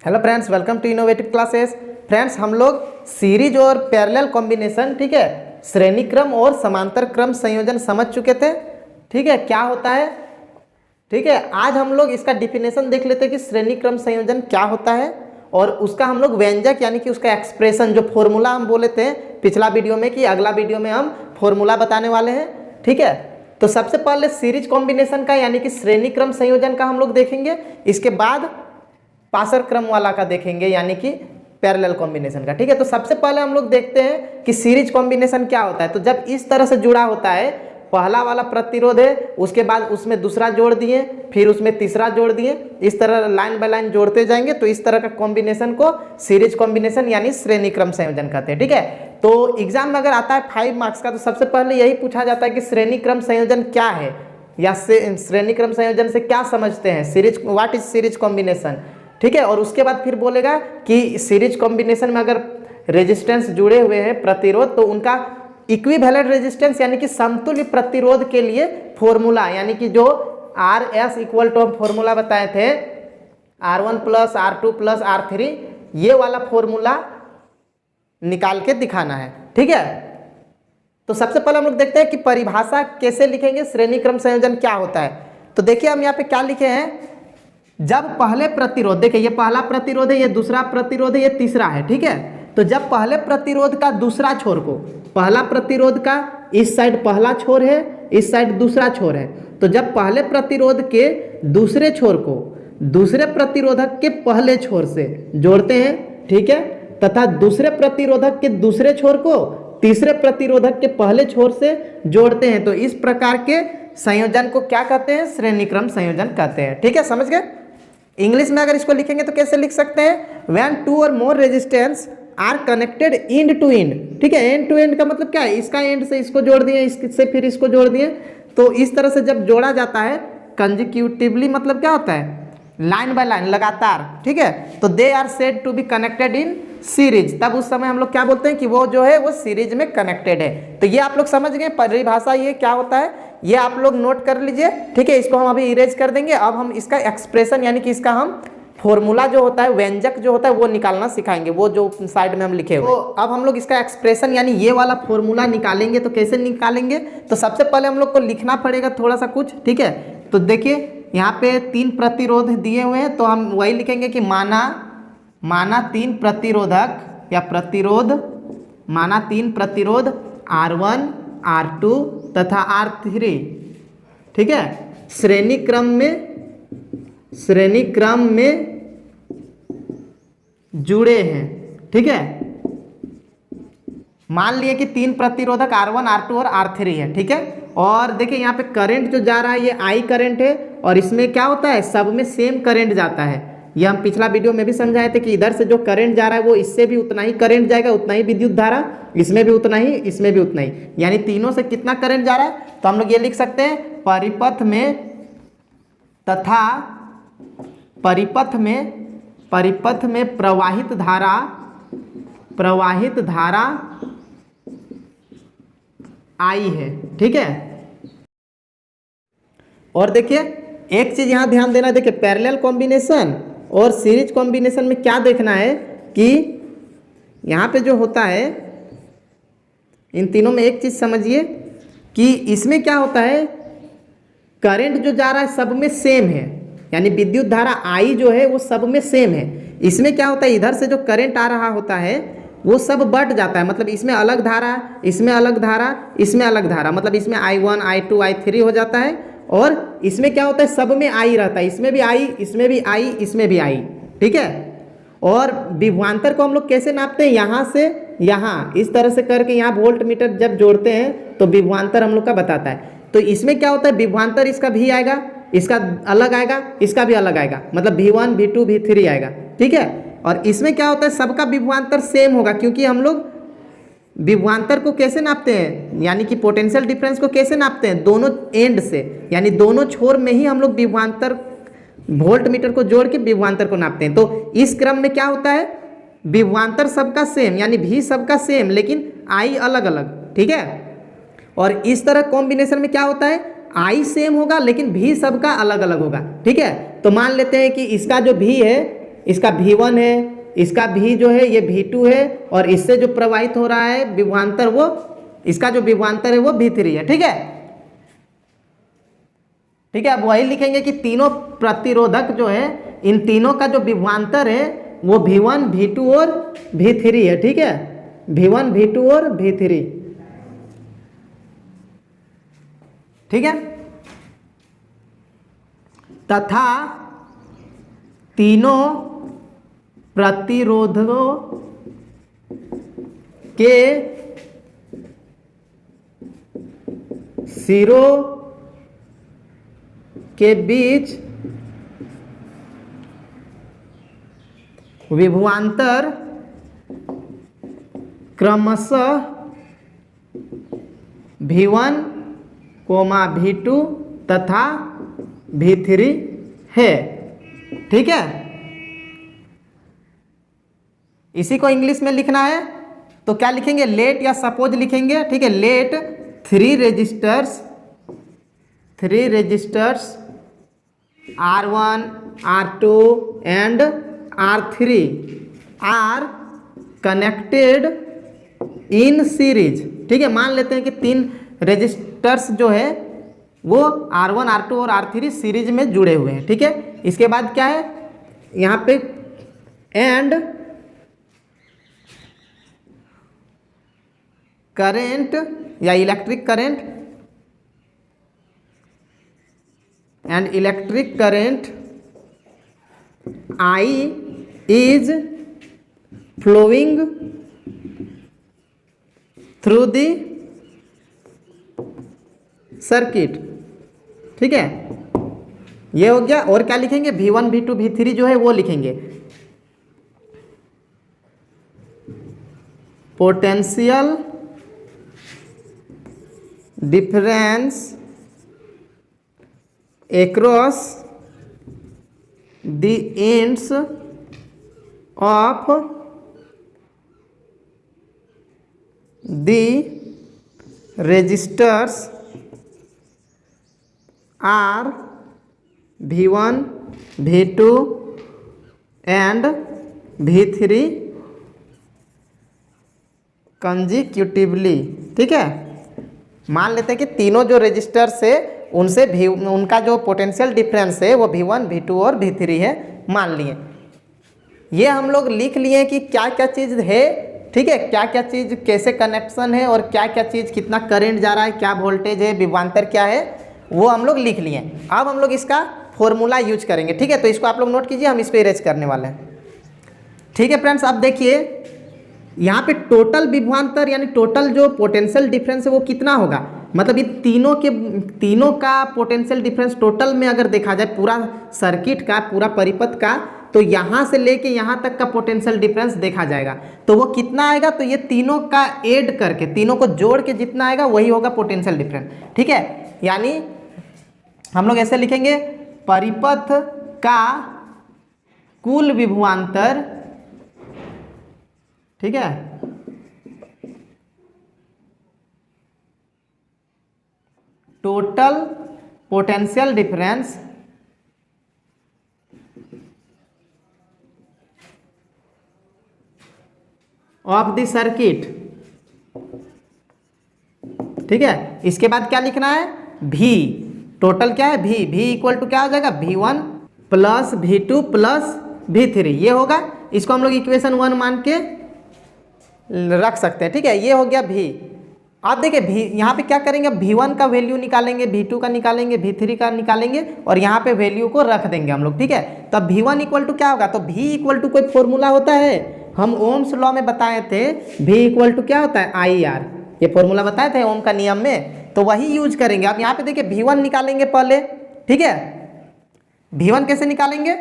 Hello friends, welcome to innovative classes. Friends, हम लोग series और पैरेलल कॉम्बिनेशन, ठीक है, श्रेणी क्रम और समांतर क्रम संयोजन समझ चुके थे। ठीक है, क्या होता है। ठीक है, आज हम लोग इसका डिफिनेशन देख लेते हैं कि श्रेणी क्रम संयोजन क्या होता है और उसका हम लोग व्यंजक यानी कि उसका एक्सप्रेशन, जो फॉर्मूला हम बोले थे पिछला वीडियो में कि अगला वीडियो में हम फॉर्मूला बताने वाले हैं। ठीक है, तो सबसे पहले सीरीज कॉम्बिनेशन का यानी कि श्रेणी क्रम संयोजन का हम लोग देखेंगे। इसके बाद पासर क्रम वाला का देखेंगे यानी कि पैरेलल कॉम्बिनेशन का। ठीक है, तो सबसे पहले हम लोग देखते हैं कि सीरीज कॉम्बिनेशन क्या होता है। तो जब इस तरह से जुड़ा होता है, पहला वाला प्रतिरोध है, उसके बाद उसमें दूसरा जोड़ दिए, फिर उसमें तीसरा जोड़ दिए, इस तरह लाइन बाय लाइन जोड़ते जाएंगे, तो इस तरह का कॉम्बिनेशन को सीरीज कॉम्बिनेशन यानी श्रेणी क्रम संयोजन कहते हैं। ठीक है, तो एग्जाम में अगर आता है 5 मार्क्स का, तो सबसे पहले यही पूछा जाता है कि श्रेणी क्रम संयोजन क्या है या श्रेणी क्रम संयोजन से क्या समझते हैं, series, what is series combination. ठीक है, और उसके बाद फिर बोलेगा कि सीरीज कॉम्बिनेशन में अगर रेजिस्टेंस जुड़े हुए हैं, प्रतिरोध, तो उनका इक्विवेलेंट रेजिस्टेंस यानी कि समतुल्य प्रतिरोध के लिए फॉर्मूला, यानी कि जो आर एस इक्वल टू हम फॉर्मूला बताए थे R1 plus R2 plus R3, ये वाला फॉर्मूला निकाल के दिखाना है। ठीक है, तो सबसे पहले हम लोग देखते हैं कि परिभाषा कैसे लिखेंगे, श्रेणी क्रम संयोजन क्या होता है। तो देखिए हम यहाँ पे क्या लिखे हैं, जब पहले प्रतिरोध, देखिए ये पहला प्रतिरोध है, ये दूसरा प्रतिरोध है, ये तीसरा है। ठीक है, तो जब पहले प्रतिरोध का दूसरा छोर को, पहला प्रतिरोध का इस साइड पहला छोर है, इस साइड दूसरा छोर है, तो जब पहले प्रतिरोध के दूसरे छोर को दूसरे प्रतिरोधक के पहले छोर से जोड़ते हैं, ठीक है, तथा दूसरे प्रतिरोधक के दूसरे छोर को तीसरे प्रतिरोधक के पहले छोर से जोड़ते हैं, तो इस प्रकार के संयोजन को क्या कहते हैं, श्रेणी क्रम संयोजन कहते हैं। ठीक है, समझ गए। इंग्लिश में अगर इसको लिखेंगे तो कैसे लिख सकते हैं, when two or more resistance are connected end to end. ठीक है, एंड टू एंड का मतलब क्या है, इसका एंड से इसको जोड़ दिए, इससे फिर इसको जोड़ दिए, तो इस तरह से जब जोड़ा जाता है कंजिक्यूटिवली, मतलब क्या होता है, लाइन बाय लाइन, लगातार। ठीक है, तो they are said to be connected in series, तब उस समय हम लोग क्या बोलते हैं कि वो जो है वो सीरीज में कनेक्टेड है। तो ये आप लोग समझ गए परिभाषा, ये क्या होता है, ये आप लोग नोट कर लीजिए। ठीक है, इसको हम अभी इरेज कर देंगे। अब हम इसका एक्सप्रेशन यानी कि इसका हम फॉर्मूला जो होता है, व्यंजक जो होता है, वो निकालना सिखाएंगे, वो जो साइड में हम लिखे हुए। तो अब हम लोग इसका एक्सप्रेशन यानी ये वाला फॉर्मूला निकालेंगे। तो कैसे निकालेंगे, तो सबसे पहले हम लोग को लिखना पड़ेगा थोड़ा सा कुछ। ठीक है, तो देखिए यहाँ पे 3 प्रतिरोध दिए हुए हैं, तो हम वही लिखेंगे कि माना 3 प्रतिरोधक या प्रतिरोध, माना 3 प्रतिरोध R1 R2 तथा R3, ठीक है, श्रेणी क्रम में जुड़े हैं। ठीक है, मान लिए कि 3 प्रतिरोधक R1 R2 और R3 है। ठीक है, और देखिए यहाँ पे करंट जो जा रहा है ये I करंट है, और इसमें क्या होता है, सब में सेम करंट जाता है। ये हम पिछला वीडियो में भी समझाए थे कि इधर से जो करंट जा रहा है वो इससे भी उतना ही करंट जाएगा, उतना ही विद्युत धारा, इसमें भी उतना ही, इसमें भी उतना ही, यानी तीनों से कितना करंट जा रहा है। तो हम लोग ये लिख सकते हैं परिपथ में प्रवाहित धारा I है। ठीक है, और देखिए एक चीज यहां ध्यान देना, देखिए पैरेलल कॉम्बिनेशन और सीरीज कॉम्बिनेशन में क्या देखना है कि यहाँ पे जो होता है, इन तीनों में एक चीज समझिए कि इसमें क्या होता है, करंट जो जा रहा है सब में सेम है, यानी विद्युत धारा I जो है वो सब में सेम है। इसमें क्या होता है, इधर से जो करंट आ रहा होता है वो सब बट जाता है, मतलब इसमें अलग धारा, इसमें अलग धारा, इसमें अलग धारा, मतलब इसमें I1 I2 I3 हो जाता है, और इसमें क्या होता है, सब में I रहता है, इसमें भी I, इसमें भी I, इसमें भी I। ठीक है, और विभवांतर को हम लोग कैसे नापते हैं, यहाँ से यहाँ इस तरह से करके यहाँ वोल्ट मीटर जब जोड़ते हैं तो विभवांतर हम लोग का बताता है। तो इसमें क्या होता है, विभवांतर इसका भी आएगा, इसका अलग आएगा, इसका भी अलग आएगा, मतलब V1 V2 V3 आएगा। ठीक है, और इसमें क्या होता है, सबका विभवांतर सेम होगा, क्योंकि हम लोग विभवांतर को कैसे नापते हैं, यानी कि पोटेंशियल डिफरेंस को कैसे नापते हैं, दोनों एंड से, यानी दोनों छोर में ही हम लोग विभवांतर, वोल्ट मीटर को जोड़ के विभवांतर को नापते हैं। तो इस क्रम में क्या होता है, विभवांतर सबका सेम, यानी भी सबका सेम, लेकिन I अलग अलग। ठीक है, और इस तरह कॉम्बिनेशन में क्या होता है, I सेम होगा लेकिन भी सबका अलग अलग होगा। ठीक है, तो मान लेते हैं कि इसका जो भी है इसका V1 है, इसका V जो है ये V2 है, और इससे जो प्रवाहित हो रहा है विभवांतर वो, इसका जो विभवांतर है वो V3 है। ठीक है, ठीक है। अब वही लिखेंगे कि तीनों प्रतिरोधक जो है, इन तीनों का जो विभवांतर है वो V1, V2 और V3 है। ठीक है, V1, V2 और V3। ठीक है, तथा तीनों प्रतिरोधों के सिरों के बीच विभवांतर क्रमशः V1, V2 तथा V3 है। ठीक है, इसी को इंग्लिश में लिखना है तो क्या लिखेंगे, लेट या सपोज लिखेंगे। ठीक है, let three resistors R1, R2 and R3 are connected in series. ठीक है, मान लेते हैं कि तीन रेजिस्टर्स जो है वो R1, R2 और R3 सीरीज में जुड़े हुए हैं। ठीक है, इसके बाद क्या है यहाँ पे, एंड करेंट या electric current I is flowing through the circuit. ठीक है, ये हो गया। और क्या लिखेंगे, V1, V2, V3 जो है वो लिखेंगे। Potential difference across the ends of the resistors are V1, V2 and V3 consecutively. ठीक है, मान लेते हैं कि तीनों जो रेजिस्टर्स है उनसे उनका जो पोटेंशियल डिफरेंस है वो V1, V2 और V3 है, मान लिए। ये हम लोग लिख लिए कि क्या क्या चीज़ है। ठीक है, क्या क्या चीज़ कैसे कनेक्शन है और क्या क्या चीज़ कितना करंट जा रहा है, क्या वोल्टेज है, विभवांतर क्या है, वो हम लोग लिख लिए। अब हम लोग इसका फॉर्मूला यूज करेंगे। ठीक है, तो इसको आप लोग नोट कीजिए, हम इस पर इरेज करने वाले हैं। ठीक है फ्रेंड्स, अब देखिए यहाँ पे टोटल विभवांतर यानी टोटल जो पोटेंशियल डिफरेंस है वो कितना होगा, मतलब ये तीनों का पोटेंशियल डिफरेंस टोटल में अगर देखा जाए पूरा सर्किट का, पूरा परिपथ का, तो यहाँ से लेके यहाँ तक का पोटेंशियल डिफरेंस देखा जाएगा तो वो कितना आएगा, तो ये तीनों का ऐड करके, तीनों को जोड़ के जितना आएगा वही होगा पोटेंशियल डिफरेंस। ठीक है, यानी हम लोग ऐसे लिखेंगे, परिपथ का कुल विभवांतर, ठीक है, total potential difference of the circuit. ठीक है, इसके बाद क्या लिखना है, V टोटल क्या है, V इक्वल टू क्या हो जाएगा, V1 plus V2 plus V3, ये होगा। इसको हम लोग इक्वेशन 1 मान के रख सकते हैं। ठीक है, ये हो गया V। आप देखिए यहाँ पे क्या करेंगे, V1 का वैल्यू निकालेंगे, V2 का निकालेंगे, V3 का निकालेंगे और यहाँ पे वैल्यू को रख देंगे हम लोग। ठीक है, तो V1 इक्वल टू क्या होगा, तो V इक्वल टू कोई फॉर्मूला होता है, हम ओम्स लॉ में बताए थे, V इक्वल टू क्या होता है, IR, ये फॉर्मूला बताए थे ओम का नियम में, तो वही यूज करेंगे। आप यहाँ पे देखिए V1 निकालेंगे पहले। ठीक है, V1 कैसे निकालेंगे,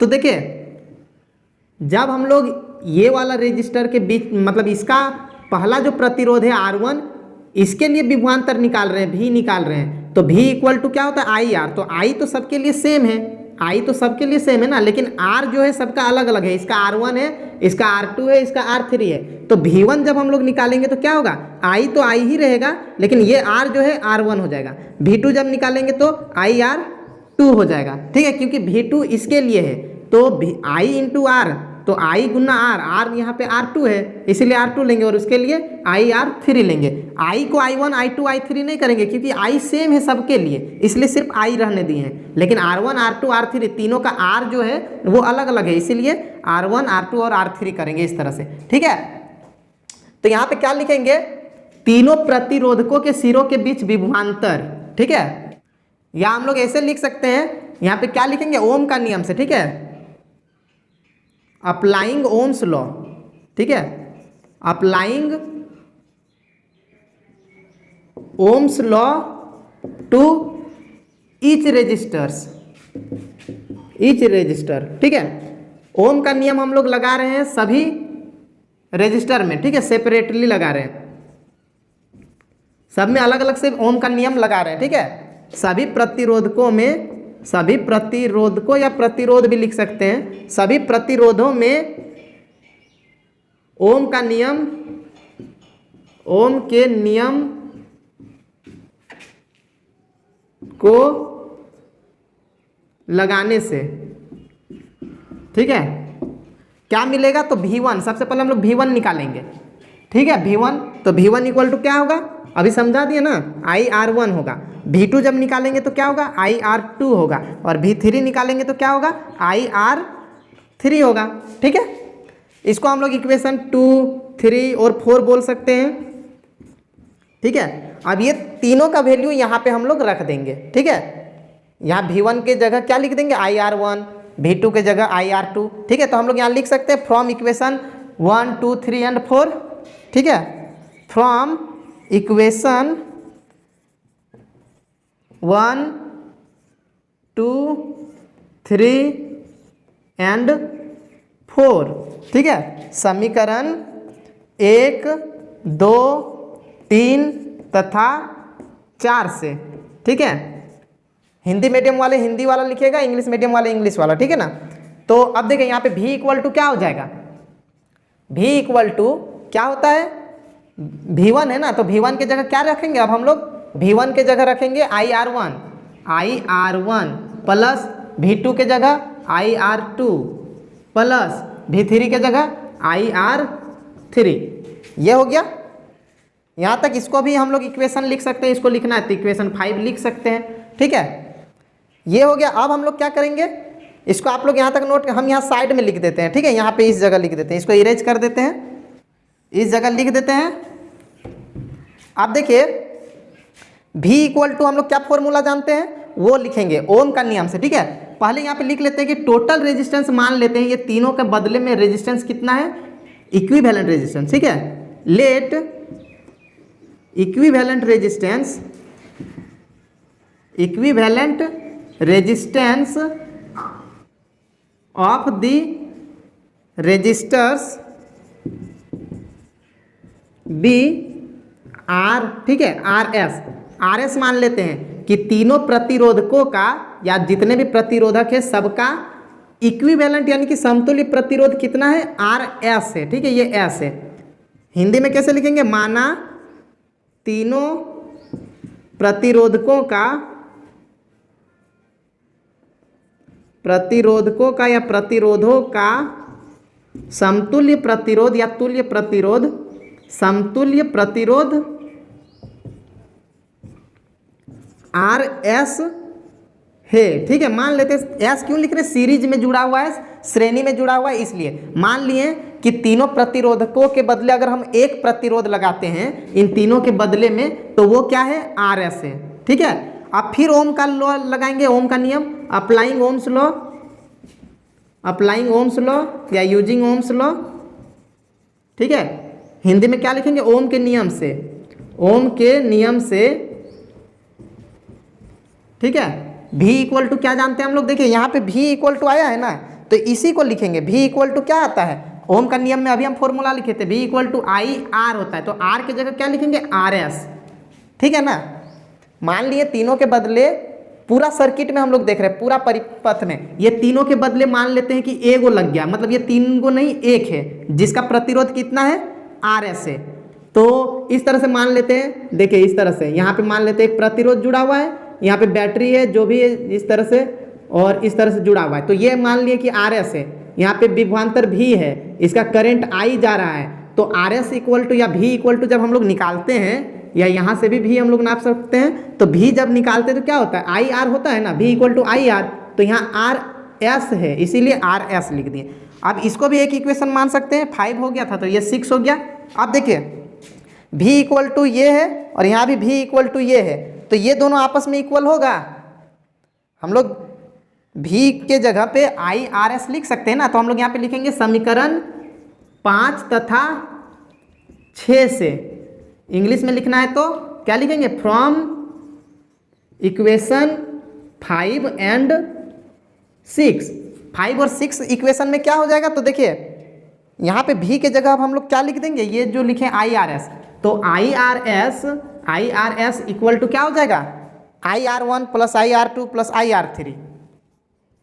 तो देखिए जब हम लोग ये वाला रेजिस्टर के बीच, मतलब इसका पहला जो प्रतिरोध है R1, इसके लिए विभवांतर निकाल रहे हैं, V निकाल रहे हैं, तो V इक्वल टू क्या होता है, IR। तो I तो सबके लिए सेम है, I तो सबके लिए सेम है ना, लेकिन R जो है सबका अलग अलग है, इसका R1 है, इसका R2 है, इसका R3 है। तो V1 जब हम लोग निकालेंगे तो क्या होगा, I तो I ही रहेगा, लेकिन ये R जो है R1 हो जाएगा। V2 जब निकालेंगे तो IR2 हो जाएगा। ठीक है, क्योंकि V2 इसके लिए है, तो I इंटू आर, तो I गुना आर, आर यहाँ पे R2 है इसीलिए R2 लेंगे और उसके लिए IR3 लेंगे। I को I1 I2 I3 नहीं करेंगे क्योंकि I सेम है सबके लिए, इसलिए सिर्फ I रहने दिए हैं। लेकिन R1 R2 R3 तीनों का R जो है वो अलग अलग है, इसीलिए R1 R2 और R3 करेंगे इस तरह से। ठीक है, तो यहाँ पे क्या लिखेंगे, तीनों प्रतिरोधकों के सिरों के बीच विभवांतर। ठीक है, या हम लोग ऐसे लिख सकते हैं, यहाँ पे क्या लिखेंगे, ओम का नियम से। ठीक है, अप्लाइंग ओम्स लॉ। ठीक है, applying Ohm's law to each resistors, each resistor. ठीक है, ओम का नियम हम लोग लगा रहे हैं सभी रेजिस्टर में। ठीक है, सेपरेटली लगा रहे हैं, सब में अलग अलग से ओम का नियम लगा रहे हैं। ठीक है, सभी प्रतिरोधकों में, सभी प्रतिरोधकों या प्रतिरोध भी लिख सकते हैं, सभी प्रतिरोधों में ओम का नियम, ओम के नियम को लगाने से ठीक है क्या मिलेगा, तो V1 सबसे पहले हम लोग V1 निकालेंगे। ठीक है, V1, तो V1 इक्वल टू क्या होगा, अभी समझा दिए ना, IR1 होगा। V2 जब निकालेंगे तो क्या होगा, IR2 होगा, और V3 निकालेंगे तो क्या होगा, IR3 होगा। ठीक है, इसको हम लोग इक्वेशन 2, 3 और 4 बोल सकते हैं। ठीक है, अब ये तीनों का वैल्यू यहाँ पे हम लोग रख देंगे। ठीक है, यहाँ V1 के जगह क्या लिख देंगे, IR1, V2 के जगह IR2। ठीक है, तो हम लोग यहाँ लिख सकते हैं फ्रॉम इक्वेशन 1, 2, 3 एंड 4। ठीक है, फ्रॉम इक्वेशन 1, 2, 3 एंड 4। ठीक है, समीकरण 1, 2, 3 तथा 4 से। ठीक है, हिंदी मीडियम वाले हिंदी वाला लिखेगा, इंग्लिश मीडियम वाले इंग्लिश वाला। ठीक है ना, तो अब देखिए यहाँ पे V इक्वल टू क्या हो जाएगा, V इक्वल टू क्या होता है, V1 है ना, तो V1 के जगह क्या रखेंगे, अब हम लोग V1 के जगह रखेंगे IR1, IR1 प्लस V2 के जगह IR2 प्लस V3 के जगह IR3। ये हो गया। यहाँ तक इसको भी हम लोग इक्वेशन लिख सकते हैं, इसको लिखना है तो इक्वेशन 5 लिख सकते हैं। ठीक है, ये हो गया। अब हम लोग क्या करेंगे, इसको आप लोग यहाँ तक नोट, हम यहाँ साइड में लिख देते हैं। ठीक है, यहाँ पे इस जगह लिख देते हैं, इसको इरेज कर देते हैं, इस जगह लिख देते हैं। अब देखिए V इक्वल टू हम लोग क्या फॉर्मूला जानते हैं, वो लिखेंगे ओम का नियम से। ठीक है, पहले यहाँ पे लिख लेते हैं कि टोटल रेजिस्टेंस मान लेते हैं, ये तीनों के बदले में रेजिस्टेंस कितना है, इक्विवेलेंट रेजिस्टेंस। ठीक है, let equivalent resistance, equivalent resistance of the resistors be R. ठीक है, आर एस मान लेते हैं कि तीनों प्रतिरोधकों का या जितने भी प्रतिरोधक है सबका इक्विवेलेंट यानी कि समतुल्य प्रतिरोध कितना है, RS है। ठीक है, ये S है। हिंदी में कैसे लिखेंगे, माना तीनों प्रतिरोधकों का या प्रतिरोधों का समतुल्य प्रतिरोध या तुल्य प्रतिरोध, समतुल्य प्रतिरोध RS है। ठीक है, मान लेते हैं S क्यों लिख रहे हैं, सीरीज में जुड़ा हुआ है, श्रेणी में जुड़ा हुआ है, इसलिए मान लिए कि तीनों प्रतिरोधकों के बदले अगर हम एक प्रतिरोध लगाते हैं इन तीनों के बदले में, तो वो क्या है, RS है। ठीक है, अब फिर ओम का लॉ लगाएंगे, ओम का नियम, applying Ohm's law, applying Ohm's law या यूजिंग ओम्स लॉ। ठीक है, हिंदी में क्या लिखेंगे, ओम के नियम से, ओम के नियम से। ठीक है, V इक्वल टू क्या जानते हैं हम लोग, देखिए यहाँ पे V इक्वल टू आया है ना, तो इसी को लिखेंगे। V इक्वल टू क्या आता है, ओम का नियम में अभी हम फॉर्मूला लिखे थे, V इक्वल टू IR होता है, तो R की जगह क्या लिखेंगे, RS। ठीक है ना, मान लिए तीनों के बदले, पूरा सर्किट में हम लोग देख रहे हैं, पूरा परिपथ में ये तीनों के बदले मान लेते हैं कि एक लग गया, मतलब ये 3 को नहीं, एक है, जिसका प्रतिरोध कितना है, RS है। तो इस तरह से मान लेते हैं, देखिए इस तरह से यहाँ पे मान लेते हैं एक प्रतिरोध जुड़ा हुआ है, यहाँ पे बैटरी है जो भी है, इस तरह से और इस तरह से जुड़ा हुआ है। तो ये मान लिए कि आर एस है, यहाँ पे विभवांतर भी है, इसका करंट आई जा रहा है। तो आर एस इक्वल टू या भी इक्वल टू जब हम लोग निकालते हैं, या यहाँ से भी हम लोग नाप सकते हैं, तो भी जब निकालते हैं तो क्या होता है, आई आर होता है ना, भी इक्वल टू आई आर। तो यहाँ आर एस है, इसीलिए आर एस लिख दिए। अब इसको भी एक इक्वेशन मान सकते हैं, 5 हो गया था तो ये 6 हो गया। अब देखिए भी इक्वल टू ये है और यहाँ भी भी इक्वल टू ये है, तो ये दोनों आपस में इक्वल होगा। हम लोग भी के जगह पे आई आर एस लिख सकते हैं ना, तो हम लोग यहाँ पे लिखेंगे समीकरण 5 तथा 6 से। इंग्लिश में लिखना है तो क्या लिखेंगे, फ्रॉम इक्वेशन 5 एंड 6। 5 और 6 इक्वेशन में क्या हो जाएगा, तो देखिए यहाँ पे भी के जगह अब हम लोग क्या लिख देंगे, ये जो लिखे आई आर एस। तो I R S equal to क्या हो जाएगा, I R 1 plus I R 2 plus I R 3।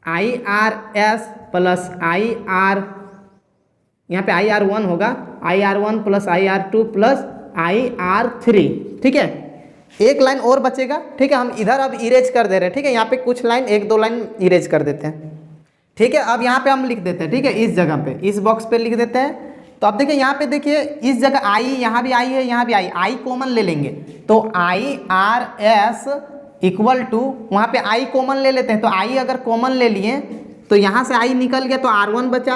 I R S plus I R, यहाँ पे आई आर 1 होगा, I R 1 plus I R 2 plus I R 3। ठीक है, एक लाइन और बचेगा। ठीक है, हम इधर अब इरेज कर दे रहे हैं। ठीक है, यहाँ पे कुछ लाइन, 1-2 लाइन इरेज कर देते हैं। ठीक है, अब यहाँ पे हम लिख देते हैं। ठीक है, इस जगह पे, इस बॉक्स पे लिख देते हैं। तो अब देखिए यहाँ पे देखिए इस जगह आई, यहाँ भी आई है, यहाँ भी आई कॉमन ले लेंगे। तो I R S equal to, वहाँ पे आई कॉमन ले लेते हैं। तो आई अगर कॉमन ले लिए तो यहाँ से आई निकल गया, तो R1 बचा,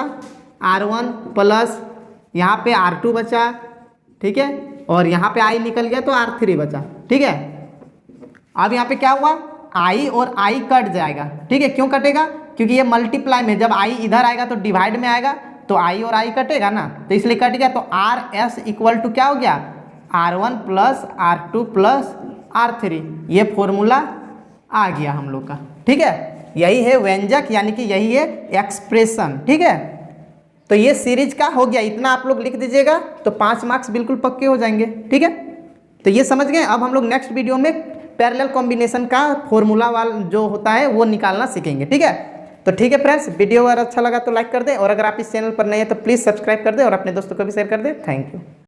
R1 प्लस यहाँ पे R2 बचा। ठीक है, और यहाँ पे आई निकल गया तो R3 बचा। ठीक है, अब यहाँ पे क्या हुआ, आई और आई कट जाएगा। ठीक है, क्यों कटेगा, क्योंकि ये मल्टीप्लाई में, जब आई इधर आएगा तो डिवाइड में आएगा, तो आई और आई कटेगा ना, तो इसलिए कट गया। तो आर एस इक्वल टू क्या हो गया, R1 plus R2 plus R3। ये फॉर्मूला आ गया हम लोग का। ठीक है, यही है व्यंजक, यानी कि यही है एक्सप्रेशन। ठीक है, तो ये सीरीज का हो गया, इतना आप लोग लिख दीजिएगा तो 5 मार्क्स बिल्कुल पक्के हो जाएंगे। ठीक है, तो ये समझ गए। अब हम लोग नेक्स्ट वीडियो में पैरेलल कॉम्बिनेशन का फॉर्मूला वाला जो होता है वो निकालना सीखेंगे। ठीक है, तो ठीक है फ्रेंड्स, वीडियो अगर अच्छा लगा तो लाइक कर दें, और अगर आप इस चैनल पर नए हैं तो प्लीज़ सब्सक्राइब कर दें और अपने दोस्तों को भी शेयर कर दें। Thank you.